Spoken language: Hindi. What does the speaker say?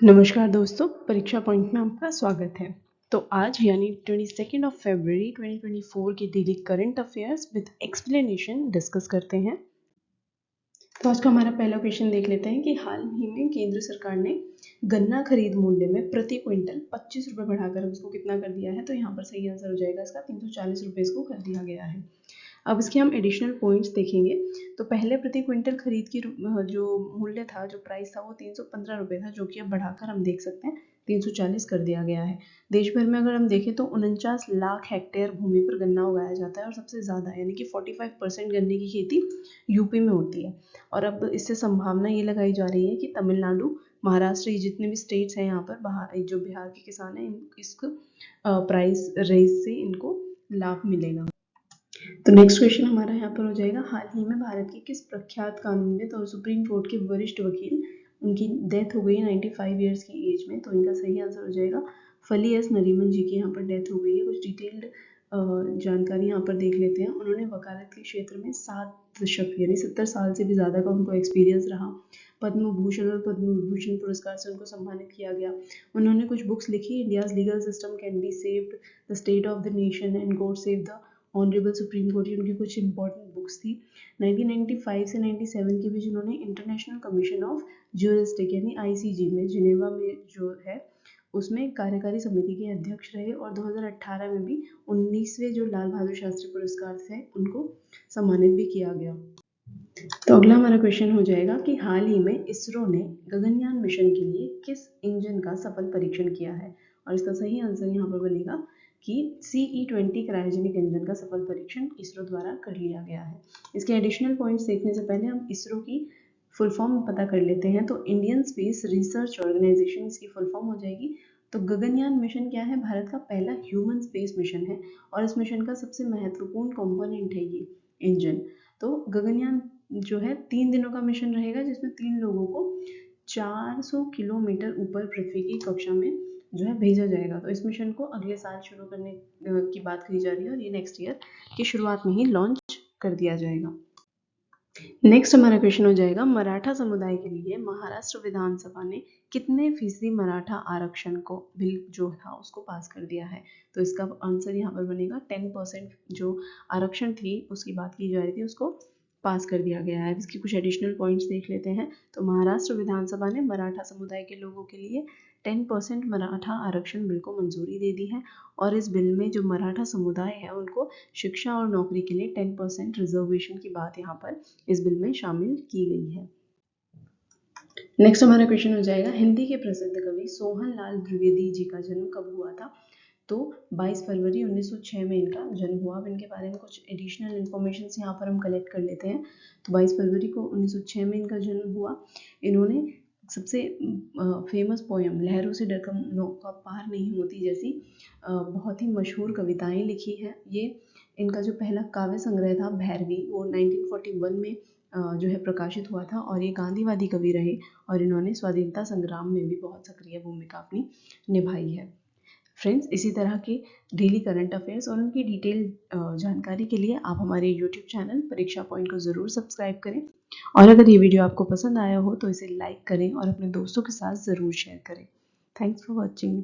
नमस्कार दोस्तों, परीक्षा पॉइंट में आपका स्वागत है। तो आज यानी 22 फरवरी 2024 की daily current affairs with explanation discuss करते हैं। तो आज का हमारा पहला क्वेश्चन देख लेते हैं कि हाल ही में केंद्र सरकार ने गन्ना खरीद मूल्य में प्रति क्विंटल 25 रुपये बढ़ाकर उसको कितना कर दिया है। तो यहाँ पर सही आंसर हो जाएगा इसका 340 रुपये इसको कर दिया गया है। अब इसके हम एडिशनल पॉइंट्स देखेंगे। तो पहले प्रति क्विंटल खरीद की जो मूल्य था, जो प्राइस था, वो 315 रुपये था, जो कि अब बढ़ाकर हम देख सकते हैं 340 कर दिया गया है। देश भर में अगर हम देखें तो 49 लाख हेक्टेयर भूमि पर गन्ना उगाया जाता है और सबसे ज़्यादा यानी कि 45% गन्ने की खेती यूपी में होती है। और अब इससे संभावना ये लगाई जा रही है कि तमिलनाडु, महाराष्ट्र, ये जितने भी स्टेट्स हैं यहाँ पर जो बिहार के किसान हैं, इस प्राइस रेस से इनको लाभ मिलेगा। तो नेक्स्ट क्वेश्चन हमारा यहाँ पर हो जाएगा, हाल ही में भारत के किस प्रख्यात कानूनविद और सुप्रीम कोर्ट के वरिष्ठ वकील, उनकी डेथ हो गई 95 ईयर्स की एज में। तो इनका सही आंसर हो जाएगा फली एस नरीमन जी की यहाँ पर डेथ हो गई है। कुछ डिटेल्ड जानकारी यहाँ पर देख लेते हैं। उन्होंने वकालत के क्षेत्र में 7 दशक यानी 70 साल से भी ज़्यादा का उनको एक्सपीरियंस रहा। पद्म भूषण और पद्म विभूषण पुरस्कार से उनको सम्मानित किया गया। उन्होंने कुछ बुक्स लिखी, India's legal system can be saved, the state of the nation and God save the honourable supreme court, उनकी कुछ इंपॉर्टेंट बुक्स थी। 1995 से 97 के बीच उन्होंने इंटरनेशनल कमीशन ऑफ ज्यूरिस्टिक यानी आईसीजी में, जिनेवा में जो है, उसमें कार्यकारी समिति के अध्यक्ष रहे। और 2018 में भी 19वें जो लाल बहादुर शास्त्री पुरस्कार थे उनको सम्मानित भी किया गया। तो अगला हमारा क्वेश्चन हो जाएगा कि हाल ही में इसरो ने गगनयान मिशन के लिए किस इंजन का सफल परीक्षण किया है। और इसका सही आंसर यहाँ पर बनेगा कि CE-20 क्रायोजेनिक इंजन का सफल परीक्षण इसरो द्वारा कर लिया गया है। इसके एडिशनल पॉइंट्स देखने से पहले हम इसरो की फुल फॉर्म पता कर लेते हैं। तो इंडियन स्पेस रिसर्च ऑर्गेनाइजेशन इसकी फुल फॉर्म हो जाएगी। तो गगनयान मिशन क्या है? भारत का पहला ह्यूमन स्पेस मिशन है और इस मिशन का सबसे महत्वपूर्ण कंपोनेंट है ये इंजन। तो गगनयान जो है 3 दिनों का मिशन रहेगा, जिसमें 3 लोगों को 400 किलोमीटर ऊपर पृथ्वी की कक्षा में जो है भेजा जाएगा। तो इस मिशन को अगले साल शुरू करने की बात कही जा रही है और ये नेक्स्ट ईयर की शुरुआत में ही लॉन्च कर दिया जाएगा। नेक्स्ट हमारा क्वेश्चन हो जाएगा, मराठा समुदाय के लिए महाराष्ट्र विधानसभा ने कितने फीसदी मराठा आरक्षण को बिल जो था उसको पास कर दिया है। तो इसका आंसर यहाँ पर बनेगा 10% जो आरक्षण थी उसकी बात की जा रही थी, उसको पास कर दिया गया है। इसकी कुछ एडिशनल पॉइंट्स देख लेते हैं। तो महाराष्ट्र विधानसभा ने मराठा समुदाय के लोगों के लिए 10% मराठा आरक्षण बिल को मंजूरी दे दी है और इस बिल में जो मराठा समुदाय है उनको शिक्षा और नौकरी के लिए 10% रिजर्वेशन की बात यहाँ पर इस बिल में शामिल की गई है। नेक्स्ट हमारा क्वेश्चन हो जाएगा, हिंदी के प्रसिद्ध कवि सोहन लाल द्विवेदी जी का जन्म कब हुआ था। तो 22 फरवरी 1906 में इनका जन्म हुआ। अब इनके बारे में कुछ एडिशनल इन्फॉर्मेशन यहाँ पर हम कलेक्ट कर लेते हैं। तो 22 फरवरी को 1906 में इनका जन्म हुआ। इन्होंने सबसे फेमस पोएम लहरों से डरकर नौका पार नहीं होती जैसी बहुत ही मशहूर कविताएं लिखी हैं। ये इनका जो पहला काव्य संग्रह था भैरवी, वो 1941 में जो है प्रकाशित हुआ था और ये गांधीवादी कवि रहे और इन्होंने स्वाधीनता संग्राम में भी बहुत सक्रिय भूमिका अपनी निभाई है। फ्रेंड्स, इसी तरह के डेली करंट अफेयर्स और उनकी डिटेल जानकारी के लिए आप हमारे यूट्यूब चैनल परीक्षा पॉइंट को ज़रूर सब्सक्राइब करें और अगर ये वीडियो आपको पसंद आया हो तो इसे लाइक करें और अपने दोस्तों के साथ ज़रूर शेयर करें। Thanks for watching.